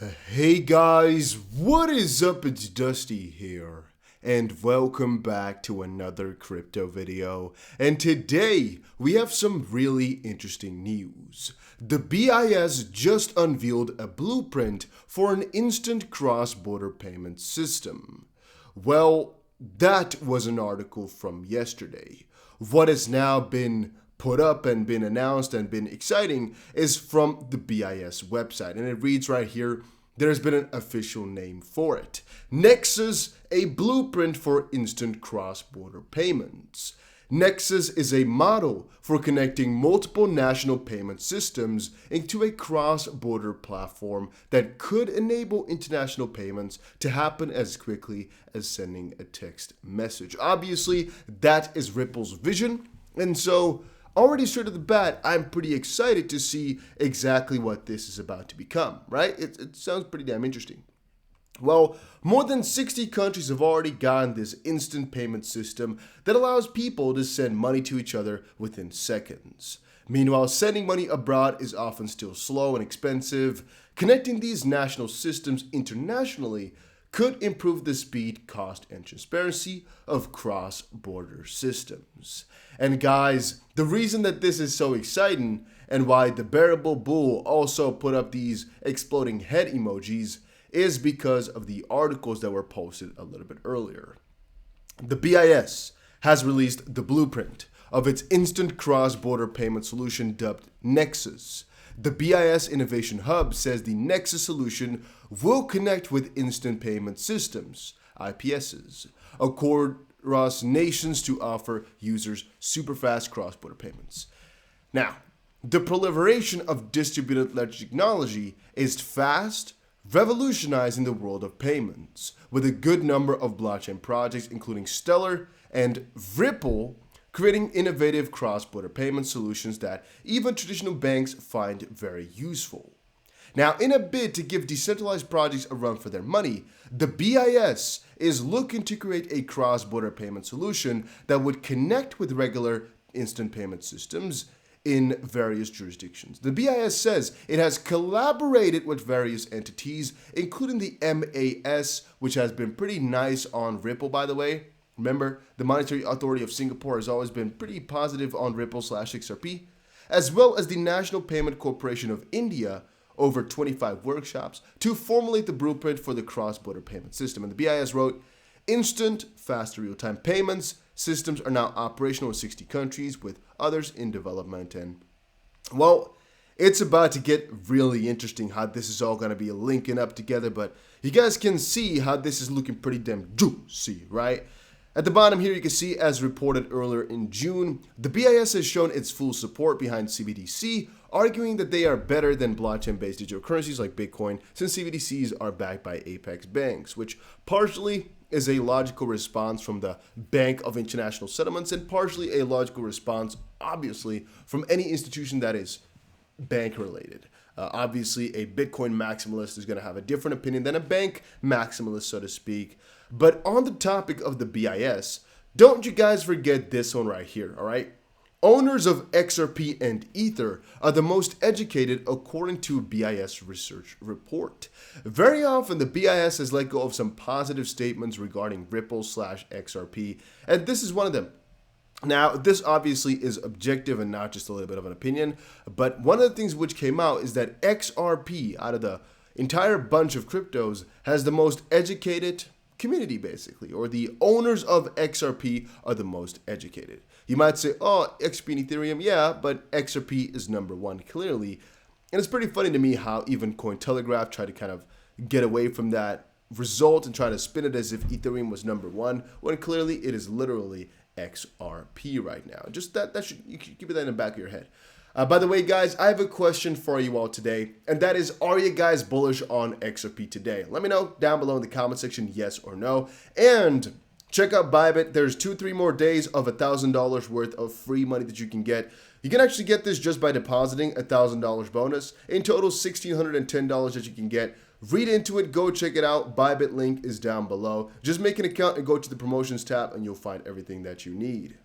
Hey guys, what is up? It's Dusty here, and welcome back to another crypto video. And today, we have some really interesting news. The BIS just unveiled a blueprint for an instant cross-border payment system. Well, that was an article from yesterday. What has now been put up and been announced and been exciting is from the BIS website, and it reads right here, there's been an official name for it. Nexus, a blueprint for instant cross-border payments. Nexus is a model for connecting multiple national payment systems into a cross-border platform that could enable international payments to happen as quickly as sending a text message. Obviously, that is Ripple's vision, and so already straight to the bat, I'm pretty excited to see exactly what this is about to become, right? It sounds pretty damn interesting. Well, more than 60 countries have already gotten this instant payment system that allows people to send money to each other within seconds. Meanwhile, sending money abroad is often still slow and expensive. Connecting these national systems internationally could improve the speed, cost, and transparency of cross-border systems. And guys, the reason that this is so exciting and why the bearable bull also put up these exploding head emojis is because of the articles that were posted a little bit earlier. The BIS has released the blueprint of its instant cross-border payment solution dubbed Nexus. The BIS Innovation Hub says the Nexus solution will connect with instant payment systems, IPSs, across nations to offer users super fast cross-border payments. Now, the proliferation of distributed ledger technology is fast, revolutionizing the world of payments, with a good number of blockchain projects, including Stellar and Ripple, creating innovative cross-border payment solutions that even traditional banks find very useful. Now, in a bid to give decentralized projects a run for their money, the BIS is looking to create a cross-border payment solution that would connect with regular instant payment systems in various jurisdictions. The BIS says it has collaborated with various entities, including the MAS, which has been pretty nice on Ripple, by the way. Remember, the Monetary Authority of Singapore has always been pretty positive on Ripple/XRP, as well as the National Payment Corporation of India, over 25 workshops to formulate the blueprint for the cross-border payment system. And the BIS wrote, instant, faster real-time payments systems are now operational in 60 countries with others in development. And, well, it's about to get really interesting how this is all going to be linking up together, but you guys can see how this is looking pretty damn juicy, right? At the bottom here, you can see, as reported earlier in June, the BIS has shown its full support behind CBDC, arguing that they are better than blockchain-based digital currencies like Bitcoin, since CBDCs are backed by apex banks, which partially is a logical response from the Bank of International Settlements and partially a logical response, obviously, from any institution that is bank-related. Obviously, a Bitcoin maximalist is going to have a different opinion than a bank maximalist, so to speak. But on the topic of the BIS, don't you guys forget this one right here, all right? Owners of XRP and Ether are the most educated according to a BIS research report. Very often, the BIS has let go of some positive statements regarding Ripple/XRP, and this is one of them. Now, this obviously is objective and not just a little bit of an opinion, but one of the things which came out is that XRP, out of the entire bunch of cryptos, has the most educated community, basically, or the owners of XRP are the most educated. You might say, oh, XRP and Ethereum, yeah, but XRP is number one, clearly. And it's pretty funny to me how even Cointelegraph tried to kind of get away from that result and try to spin it as if Ethereum was number one, when clearly it is literally XRP right now. Just that should, you can keep that in the back of your head. By the way, guys, I have a question for you all today, and that is, are you guys bullish on XRP today? Let me know down below in the comment section, yes or no. And check out Bybit. There's 2-3 more days of $1,000 worth of free money that you can get. You can actually get this just by depositing $1,000 bonus. In total, $1,610 that you can get. Read into it, go check it out. Bybit link is down below. Just make an account and go to the promotions tab and you'll find everything that you need.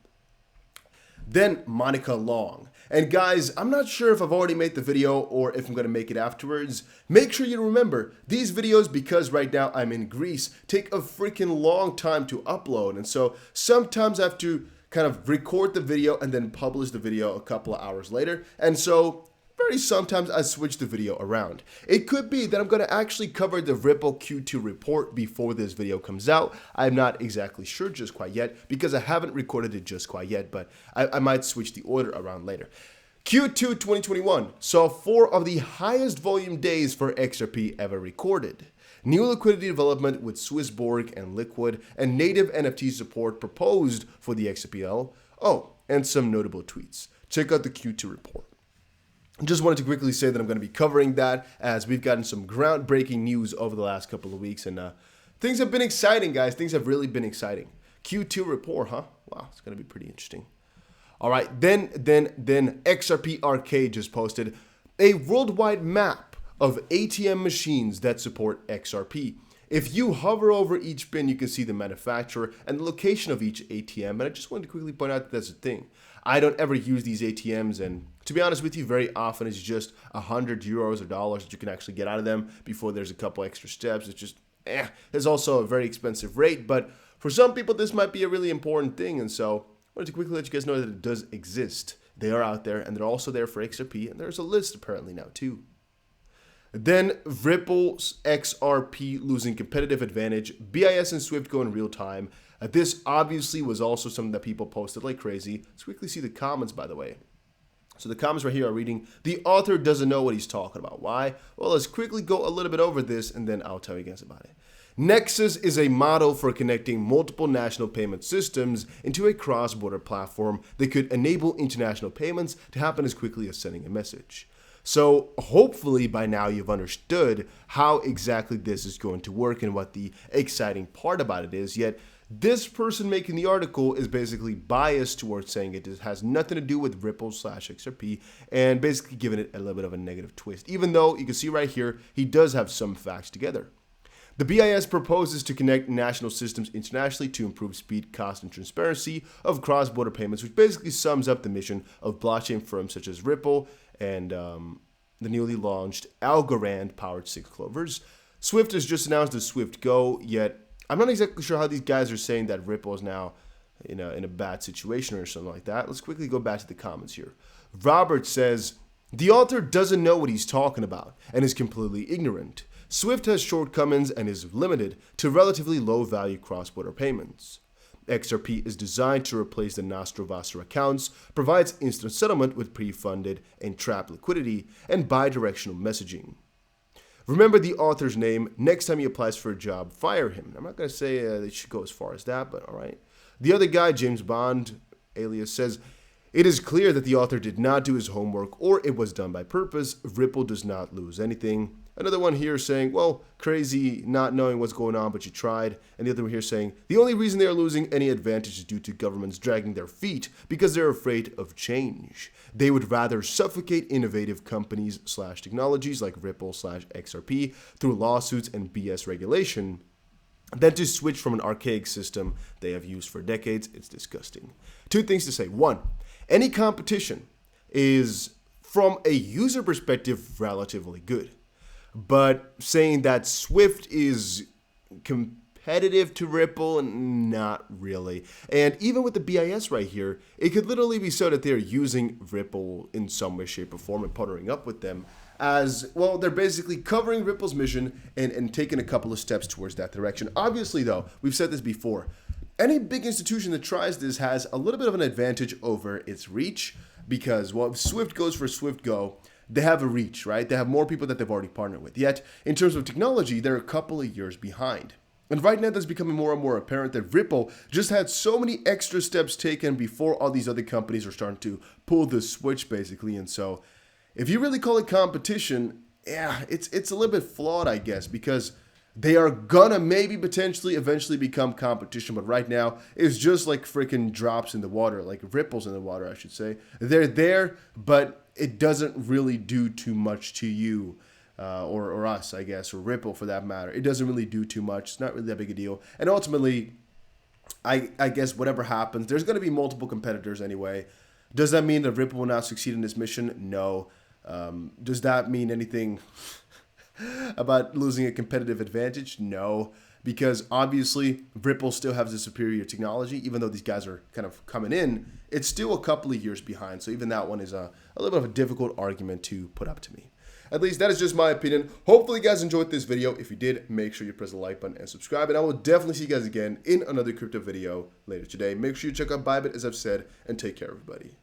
then Monica Long. And guys, I'm not sure if I've already made the video or if I'm going to make it afterwards. Make sure you remember, these videos, because right now I'm in Greece, take a freaking long time to upload. And so sometimes I have to kind of record the video and then publish the video a couple of hours later. And so very sometimes I switch the video around. It could be that I'm going to actually cover the Ripple Q2 report before this video comes out. I'm not exactly sure just quite yet because I haven't recorded it just quite yet, but I might switch the order around later. Q2 2021 saw 4 of the highest volume days for XRP ever recorded. New liquidity development with Swissborg and Liquid and native NFT support proposed for the XRPL. Oh, and some notable tweets. Check out the Q2 report. Just wanted to quickly say that I'm going to be covering that as we've gotten some groundbreaking news over the last couple of weeks, and things have been exciting, guys. Things have really been exciting. Q2 report, huh? Wow, it's going to be pretty interesting. All right, then XRP Arcade just posted a worldwide map of ATM machines that support XRP. If you hover over each bin, you can see the manufacturer and the location of each ATM. And I just wanted to quickly point out that that's a thing. I don't ever use these ATMs, and to be honest with you, very often it's just 100 euros or dollars that you can actually get out of them before there's a couple extra steps. It's just, it's also a very expensive rate, but for some people this might be a really important thing, and so I wanted to quickly let you guys know that it does exist. They are out there, and they're also there for XRP, and there's a list apparently now too. Then Ripple's XRP losing competitive advantage, BIS and Swift go in real time. This obviously was also something that people posted like crazy. Let's quickly see the comments, by the way. So the comments right here are reading, the author doesn't know what he's talking about. Why? Well, let's quickly go a little bit over this and then I'll tell you guys about it. Nexus is a model for connecting multiple national payment systems into a cross-border platform that could enable international payments to happen as quickly as sending a message. So hopefully by now you've understood how exactly this is going to work and what the exciting part about it is, yet this person making the article is basically biased towards saying it has nothing to do with Ripple/XRP and basically giving it a little bit of a negative twist, even though you can see right here he does have some facts together. The BIS proposes to connect national systems internationally to improve speed, cost, and transparency of cross-border payments, which basically sums up the mission of blockchain firms such as Ripple and the newly launched Algorand-powered 6 Clovers. Swift has just announced the Swift Go, yet I'm not exactly sure how these guys are saying that Ripple is now in a bad situation or something like that. Let's quickly go back to the comments here. Robert says, the author doesn't know what he's talking about and is completely ignorant. Swift has shortcomings and is limited to relatively low-value cross-border payments. XRP is designed to replace the Nostro-Vaster accounts, provides instant settlement with pre-funded and trapped liquidity, and bidirectional messaging. Remember the author's name. Next time he applies for a job, fire him. I'm not going to say it should go as far as that, but all right. The other guy, James Bond, alias, says, it is clear that the author did not do his homework or it was done by purpose. Ripple does not lose anything. Another one here saying, well, crazy not knowing what's going on, but you tried. And the other one here saying, the only reason they are losing any advantage is due to governments dragging their feet because they're afraid of change. They would rather suffocate innovative companies/technologies like Ripple/XRP through lawsuits and BS regulation than to switch from an archaic system they have used for decades. It's disgusting. 2 things to say. 1, any competition is, from a user perspective, relatively good. But saying that Swift is competitive to Ripple, not really. And even with the BIS right here, it could literally be so that they're using Ripple in some way, shape, or form and partnering up with them as, well, they're basically covering Ripple's mission and taking a couple of steps towards that direction. Obviously, though, we've said this before, any big institution that tries this has a little bit of an advantage over its reach because, well, if Swift goes for Swift Go, they have a reach, right? They have more people that they've already partnered with. Yet, in terms of technology, they're a couple of years behind. And right now, that's becoming more and more apparent that Ripple just had so many extra steps taken before all these other companies are starting to pull the switch, basically. And so, if you really call it competition, yeah, it's a little bit flawed, I guess, because they are gonna maybe potentially eventually become competition, but right now it's just like freaking drops in the water, like ripples in the water, I should say. They're there, but it doesn't really do too much to you or us, I guess, or Ripple for that matter. It doesn't really do too much. It's not really that big a deal. And ultimately, I guess whatever happens, there's going to be multiple competitors anyway. Does that mean that Ripple will not succeed in this mission? No. Does that mean anything about losing a competitive advantage? No. Because obviously Ripple still has the superior technology, even though these guys are kind of coming in, it's still a couple of years behind. So even that one is a little bit of a difficult argument to put up to me. At least that is just my opinion. Hopefully you guys enjoyed this video. If you did, make sure you press the like button and subscribe. And I will definitely see you guys again in another crypto video later today. Make sure you check out BIBIT, as I've said, and take care, everybody.